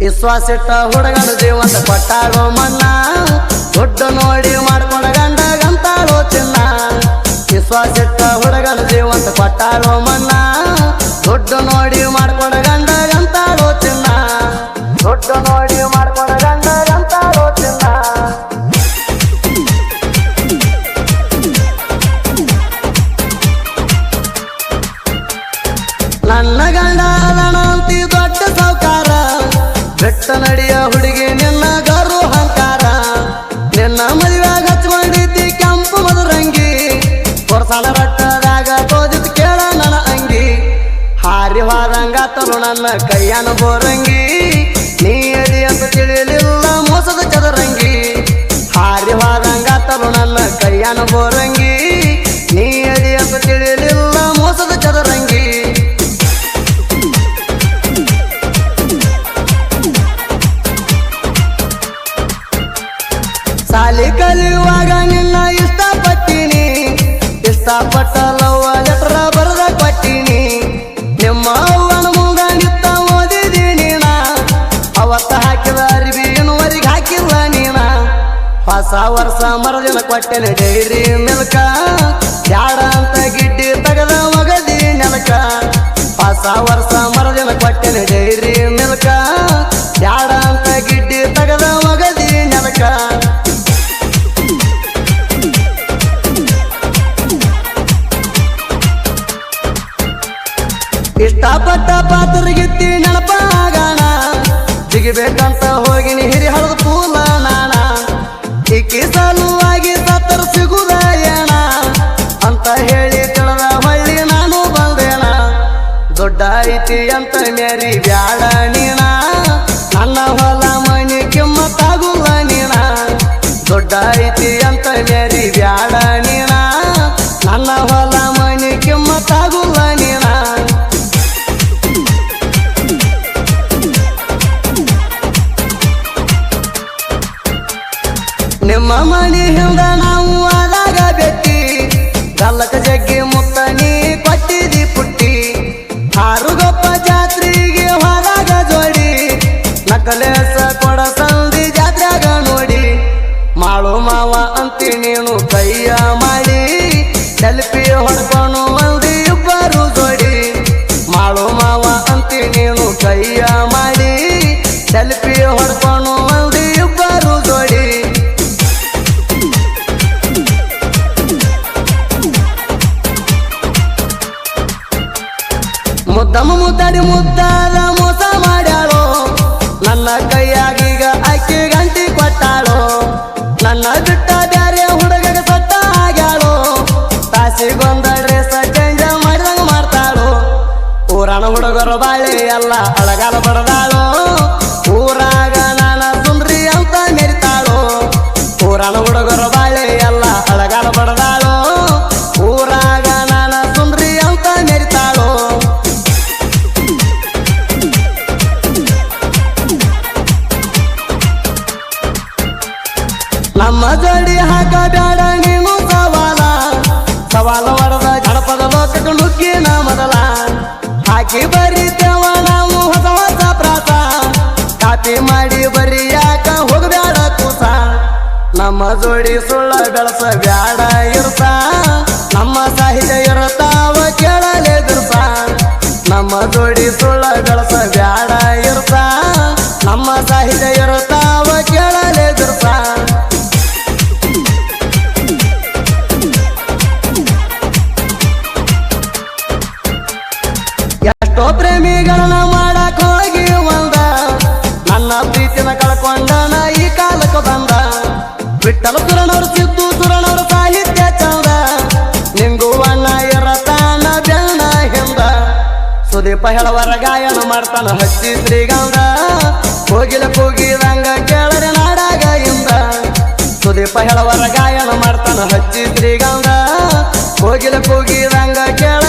ವಿಶ್ವಾಸಿಟ್ಟ ಹುಡುಗನ ಜೀವಂತ ಕೊಟ್ಟಾಳೋ ಮಣ್ಣ ದುಡ್ಡು ನೋಡಿ ಮಾಡ್ಕೊಂಡ ಗಂಡಗಂತಾಳೋ ಚಿನ್ನ ವಿಶ್ವಾಸಿಟ್ಟ ಹುಡುಗನ ಜೀವಂತ ಕೊಟ್ಟಾಳೋ ಮಣ್ಣ ದುಡ್ಡು ನೋಡಿ ಮಾಡ್ಕೊಂಡ ಗಂಡಗಂತಾಳೋ ಚಿನ್ನ ದುಡ್ಡು ನೋಡಿ ಮಾಡ್ಕೊಂಡ ಗಂಡಗಂತಾಳೋ ಚಿನ್ನ ನನ್ನ ಗಂಡ ಅದನಂತಿ ದೊಡ್ಡ ಸಾವುಕಾರ ಬೆಟ್ಟ ನಡಿಯ ಹುಡುಗಿ ನಿನ್ನ ಗರು ಹಂಕಾರ ನಿನ್ನ ಮದುವೆಯಾಗ ಹಚ್ಕೊಂಡಿದ್ದಿ ಕೆಂಪು ಮಧುರಂಗಿ ಕೊರಸಾಲ ರಟ್ಟದಾಗ ತೋದಿತ್ ಕೇಳ ನನ್ನ ಅಂಗಿ ಹಾರಿ ಹಾರಂಗ ತಲು ನನ್ನ ಕೈಯನ ಬೋರಂಗಿ ನೀ ಎಡಿ ಅಂತ ತಿಳಿಲಿಲ್ಲ ಮೋಸದ ಚದರಂಗಿ ಹಾರಿ ಹಾರಂಗ ತಲು ನನ್ನ ಕೈಯನ ಬೋರಂಗಿ ನೀ ಎಡಿ ಅಂತ ತಿಳಿಲಿಲ್ಲ ಮೋಸದ ಚದರಂಗಿ ಸಾಲಿ ಕಲಿಯುವಾಗ ನಿನ್ನ ಇಷ್ಟಪಟ್ಟಿನಿ ಇಷ್ಟಪಟ್ಟ ಲವ್ವ ಲೆಟರ ಬರೆದ ಕೊಟ್ಟಿನಿ ನಿಮ್ಮ ಅವ್ವನ ಮುಂದ ನಿತ್ತ ಓದಿದೀನಿ ನಾ ಅವತ್ತ ಹಾಕಿದ ಅರಿವಿ ಇನ್ನುವರೆಗೆ ಹಾಕಿಲ್ಲ ನೀನ ಹೊಸ ವರ್ಷ ಮರದಿನ ಕೊಟ್ಟೆನೆ ಡೈರಿ ಮಿಲ್ಕ ಬ್ಯಾಡ ಅಂತ ಗಿಡ್ಡಿ ತೆಗೆದ ಮಗದಿ ನೆಲಕ ಹೊಸ ವರ್ಷ ಮರದಿನ ಕೊಟ್ಟೆನೆ ಡೈರಿ ಮಿಲ್ಕ ಬ್ಯಾಡ ಅಂತ ಗಿಡ್ಡಿ ತೆಗೆದ ಮಗದಿ ನೆಲಕ ಇಷ್ಟಪಟ್ಟ ಪಾತ್ರಗಿತ್ತಿ ನೆನಪಾಗಣ ಜಿಗಿಬೇಕಂತ ಹೋಗಿನಿ ಹಿರಿ ಹಳದ ಪೂಲ ನಾಣ ಇಕ್ಕಿ ಸಲುವಾಗಿ ಸತ್ತರ ಸಿಗುದ ಏಣ ಅಂತ ಹೇಳಿ ತಿಳಿದ ಹೊಳ್ಳಿ ನಾನು ಬಂದೇಣ ದೊಡ್ಡ ಐತಿ ಅಂತ ಮೇರಿ ಬ್ಯಾಡ ನೀಣ ನನ್ನ ಹೊಲ ಮನಿ ಕಿಮ್ಮತ್ತಾಗುಲ್ಲ ನೀಣ ದೊಡ್ಡ ಐತಿ ಅಂತ ಮೇರಿ ಬ್ಯಾಡ ನೀಣ ನನ್ನ ಹೊಲ ಮನಿ ಕಿಮ್ಮತ್ತಾಗುಲ್ಲ ನೀಣ ನಿಮ್ಮ ಮನಿ ಹಿಂದ ನಾವು ಆದಾಗ ಬೆಟ್ಟಿ ಗಲ್ಲಕ ಜಗ್ಗಿ ಮುತ್ತ ನೀ ಕೊಟ್ಟಿದಿ ಪುಟ್ಟಿ ಹಾರುಗೊಪ್ಪ ಜಾತ್ರೆಗೆ ಹೊರಗ ಜೋಡಿ ನಕಲೇಸ ಕೊಡ ಸಂದಿ ಜಾತ್ರೆಗ ನೋಡಿ ಮಾಳು ಮಾವ ಅಂತಿ ನೀನು ಕೈಯ ಮಾಡಿ ಸೆಲ್ಫಿ ಹೊಡ್ಕೊಂಡು ಮಂದಿ ಇಬ್ಬರು ಜೋಡಿ ಮಾಳು ಮಾವ ಅಂತಿ ನೀನು ಕೈಯ ಮಾಡಿ ಸೆಲ್ಫಿ ಹೊಡ್ಕೊಂಡು ಮಂದಿ ಇಬ್ಬರು ಜೋಡಿ ಮುದ್ದಮ್ಮ ಮುದ್ದಾಡಿ ಮುದ್ದಾದ ಮೋಸ ಮಾಡ್ಯಾಳೋ ನನ್ನ ಕೈಯಾಗೀಗ ಅಕ್ಕಿ ಗಂಟಿ ಕೊಟ್ಟಾಳೋ ನನ್ನ ಬಿಟ್ಟ ಬ್ಯಾರೆ ಹುಡುಗಗೆ ಸಟ್ಟ ಆಗ್ಯಾಳೋ ತಾಸಿಗೊಂದ ಡ್ರೆಸ್ ಚೇಂಜ್ ಮಾಡಿದಂಗ ಮಾಡ್ತಾಳೋ ಊರನ ಹುಡುಗರು ಬಾಳೆ ಎಲ್ಲ ಅಳಗಾಲ ಬಡದಾಳೋ ಊರಾಗ ನಾನ ಸುಂದ್ರಿ ಅಂತ ಮೆರಿತಾಳೋ ಊರನ ಹುಡುಗರು ಬಾಳೆ ಎಲ್ಲ ಅಳಗಾಲ ಬಡದಾಳೋ ಊರಾಗ ನಾನ ಸುಂದ್ರಿ ಅಂತ ಮೆರಿತಾಳೋ ನಮ್ಮ ಜೋಡಿ ಹಾಕ ಬ್ಯಾಡ ನೀನು ಸವಾಲ ಸವಾಲ ಹೊಡೆದ ಜನಪದ ಲೋಕಕ್ಕೆ ನುಗ್ಗಿನ ಮೊದಲ ಹಾಕಿ ಬರೀತೇವ ನಾವು ಹೊಸ ಹೊಸ ಪ್ರಾಸ ಕಾಪಿ ಮಾಡಿ ಬರಿಯಾಕ ಹೋಗಬ್ಯಾಡ ಕೂಸ ನಮ್ಮ ಜೋಡಿ ಸುಳ್ಳ ಬೆಳಸ ಬ್ಯಾಡ ಇರ್ಸ ನಮ್ಮ ಸಾಹಿತ್ಯ ಇರ್ತಾವ ಕೇಳಲೇ ದಿರ್ಸ ನಮ್ಮ ಜೋಡಿ ಸುಳ್ಳ ಬೆಳಸ ಬ್ಯಾಡ ಇರ್ಸ ನಮ್ಮ ಸಾಹಿತ್ಯ ಇರ್ತಾವ ಕೇಳಲೇ ದಿರ್ಸ ಎಷ್ಟೋ ಪ್ರೇಮಿಗಳನ್ನ ಮಾಡಕ್ ಹೋಗಿ ಒಂದ ನನ್ನ ಪ್ರೀತಿನ ಕಳ್ಕೊಂಡನ ಈ ಕಾಲಕ್ಕೆ ಬಂದ ಬಿಟ್ಟಲು ಸುರನವರು ಸಿದ್ದು ಸುರನವರ ಸಾಹಿತ್ಯ ಚಂದ ನಿಂಗು ಅಣ್ಣ ಇರತಾನ ಬೆಣ್ಣ ಹಿಂದ ಸುದೀಪ ಹೇಳವರ ಗಾಯನ ಮಾಡ್ತಾನ ಹಚ್ಚಿ ಶ್ರೀಗಂಧ ಹೋಗಿಲ ಕೂಗಿದಂಗ ಕೇಳರೆ ನಾಡಾಗ ಇಂದ ಸುದೀಪ ಹೇಳವರ ಗಾಯನ ಮಾಡ್ತಾನ ಹಚ್ಚಿ ಶ್ರೀಗಂಧ ಹೋಗಿಲ ಕೂಗಿದಂಗ ಕೇಳ